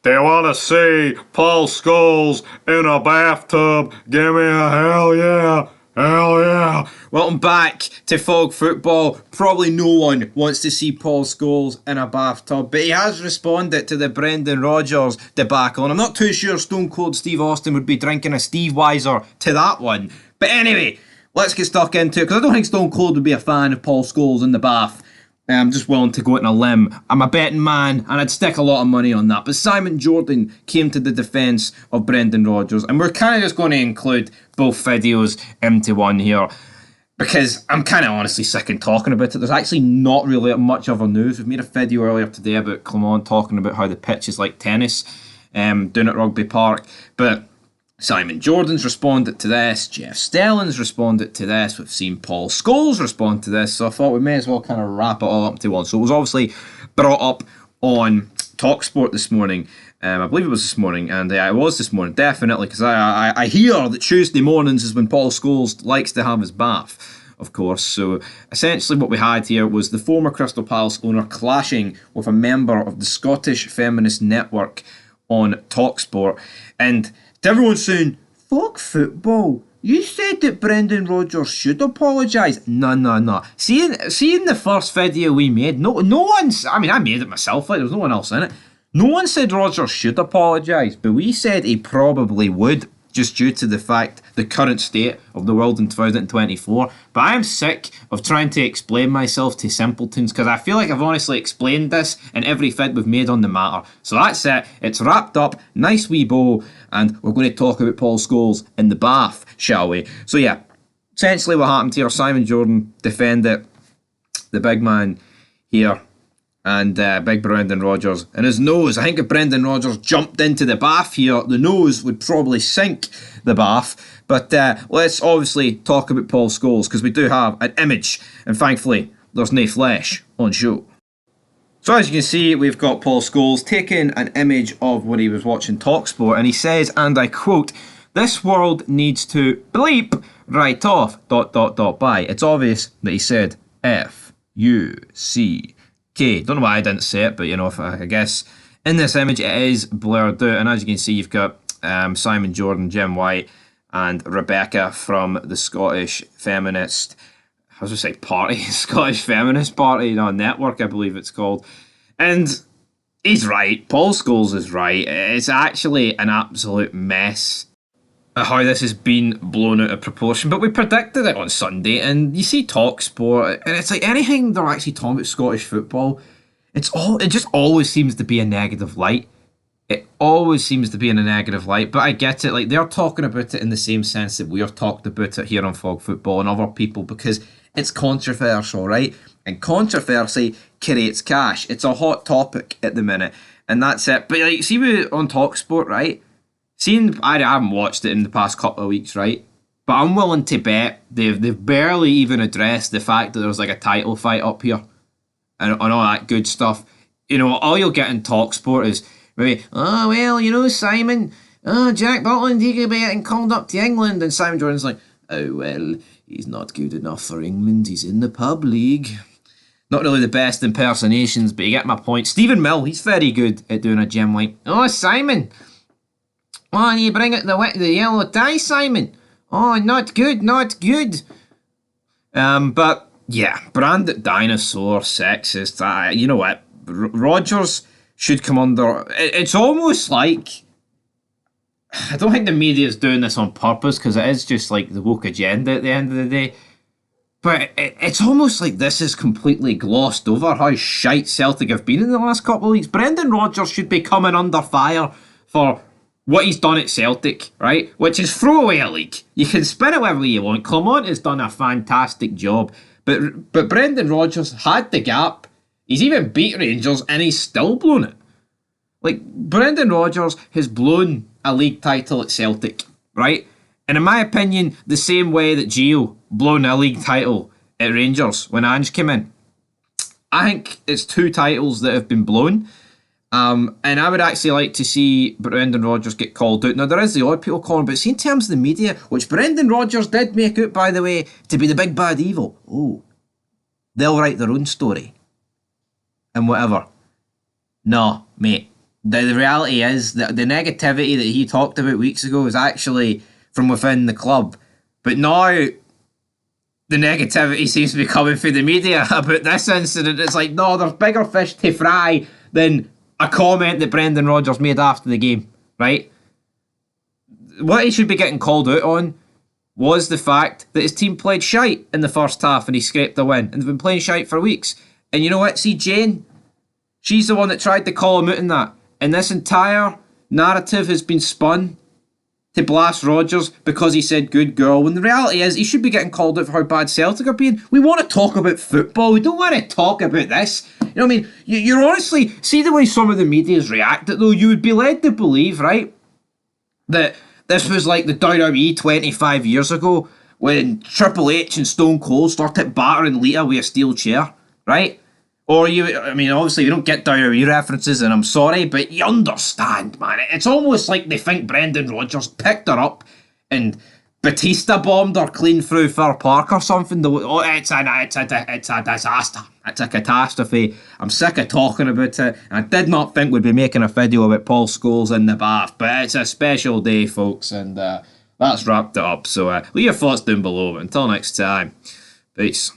They want to see Paul Scholes in a bathtub. Give me a hell yeah. Hell yeah. Welcome back to Fog Football. Probably no one wants to see Paul Scholes in a bathtub, but he has responded to the Brendan Rodgers debacle, and I'm not too sure Stone Cold Steve Austin would be drinking a Steve Weiser to that one. But anyway, let's get stuck into it, because I don't think Stone Cold would be a fan of Paul Scholes in the bath. I'm just willing to go out on a limb. I'm a betting man, and I'd stick a lot of money on that. But Simon Jordan came to the defence of Brendan Rodgers, and we're kind of just going to include both videos into one here, because I'm kind of honestly sick of talking about it. There's actually not really much other news. We've made a video earlier today about Clement talking about how the pitch is like tennis down at Rugby Park, but Simon Jordan's responded to this, Jeff Stelling's responded to this, we've seen Paul Scholes respond to this, so I thought we may as well kind of wrap it all up into one. So it was obviously brought up on talkSport this morning, I believe it was this morning, and it was this morning, definitely, because I hear that Tuesday mornings is when Paul Scholes likes to have his bath, of course. So essentially what we had here was the former Crystal Palace owner clashing with a member of the Scottish Feminist Network on talkSport, and to everyone saying, fuck football, you said that Brendan Rodgers should apologise. No. Seeing the first video we made, no one's, I mean, I made it myself, like, there was no one else in it. No one said Rodgers should apologise, but we said he probably would, just due to the fact, the current state of the world in 2024. But I am sick of trying to explain myself to simpletons, because I feel like I've honestly explained this in every vid we've made on the matter. So that's it, it's wrapped up, nice wee bow, and we're going to talk about Paul Scholes in the bath, shall we? So yeah, essentially what happened here, Simon Jordan defended the big man here, and big Brendan Rodgers and his nose. I think if Brendan Rodgers jumped into the bath here, the nose would probably sink the bath. But let's obviously talk about Paul Scholes, because we do have an image, and thankfully there's no flesh on show. So as you can see, we've got Paul Scholes taking an image of when he was watching talkSport, and he says, and I quote, "This world needs to bleep right off ... by." It's obvious that he said F-U-C. Okay, don't know why I didn't say it, but you know, if I guess in this image it is blurred out, and as you can see, you've got Simon Jordan, Jim White, and Rebecca from the Scottish Feminist, I was going to say party, Scottish Feminist Party, network, I believe it's called. And he's right, Paul Scholes is right. It's actually an absolute mess how this has been blown out of proportion, but we predicted it on Sunday, and you see talkSport, and it's like anything they're actually talking about Scottish football, it just always seems to be a negative light. It always seems to be in a negative light, but I get it, like they're talking about it in the same sense that we have talked about it here on Fog Football and other people, because it's controversial, right? And controversy creates cash. It's a hot topic at the minute, and that's it. But like, see, on talkSport, right? I haven't watched it in the past couple of weeks, right? But I'm willing to bet they've barely even addressed the fact that there's like a title fight up here and all that good stuff. You know, all you'll get in talkSport is maybe, oh, well, you know, Simon, Jack Butland, he could be getting called up to England. And Simon Jordan's like, oh, well, he's not good enough for England. He's in the pub league. Not really the best impersonations, but you get my point. Stephen Mill, he's very good at doing a Jim like, oh, Simon, oh, you bring out the yellow tie, Simon. Oh, not good. But yeah, branded dinosaur, sexist. You know what? Rodgers should come under. It's almost like, I don't think the media is doing this on purpose, because it is just like the woke agenda at the end of the day. But it's almost like this is completely glossed over how shite Celtic have been in the last couple of weeks. Brendan Rodgers should be coming under fire for what he's done at Celtic, right? Which is throw away a league. You can spin it whatever way you want. Clement has done a fantastic job. But Brendan Rodgers had the gap. He's even beat Rangers and he's still blown it. Like, Brendan Rodgers has blown a league title at Celtic, right? And in my opinion, the same way that Gio blown a league title at Rangers when Ange came in. I think it's two titles that have been blown. And I would actually like to see Brendan Rodgers get called out. Now, there is the odd people calling, but see, in terms of the media, which Brendan Rodgers did make out, by the way, to be the big bad evil. Oh, they'll write their own story. And whatever. No, mate. The reality is that the negativity that he talked about weeks ago is actually from within the club. But now the negativity seems to be coming through the media about this incident. It's like, no, there's bigger fish to fry than a comment that Brendan Rodgers made after the game, right? What he should be getting called out on was the fact that his team played shite in the first half and he scraped a win. And they've been playing shite for weeks. And you know what? See, Jane, she's the one that tried to call him out in that. And this entire narrative has been spun to blast Rodgers because he said good girl, when the reality is he should be getting called out for how bad Celtic are being. We want to talk about football. We don't want to talk about this. You know what I mean? You're honestly, see the way some of the media's reacted though, you would be led to believe, right, that this was like the WWE 25 years ago when Triple H and Stone Cold started battering Lita with a steel chair, right? Or obviously you don't get WWE references, and I'm sorry, but you understand, man. It's almost like they think Brendan Rodgers picked her up and Batista bombed her clean through Fir Park or something. It's a disaster. It's a catastrophe. I'm sick of talking about it. I did not think we'd be making a video about Paul Scholes in the bath, but it's a special day, folks, and that's wrapped it up. So leave your thoughts down below. Until next time, peace.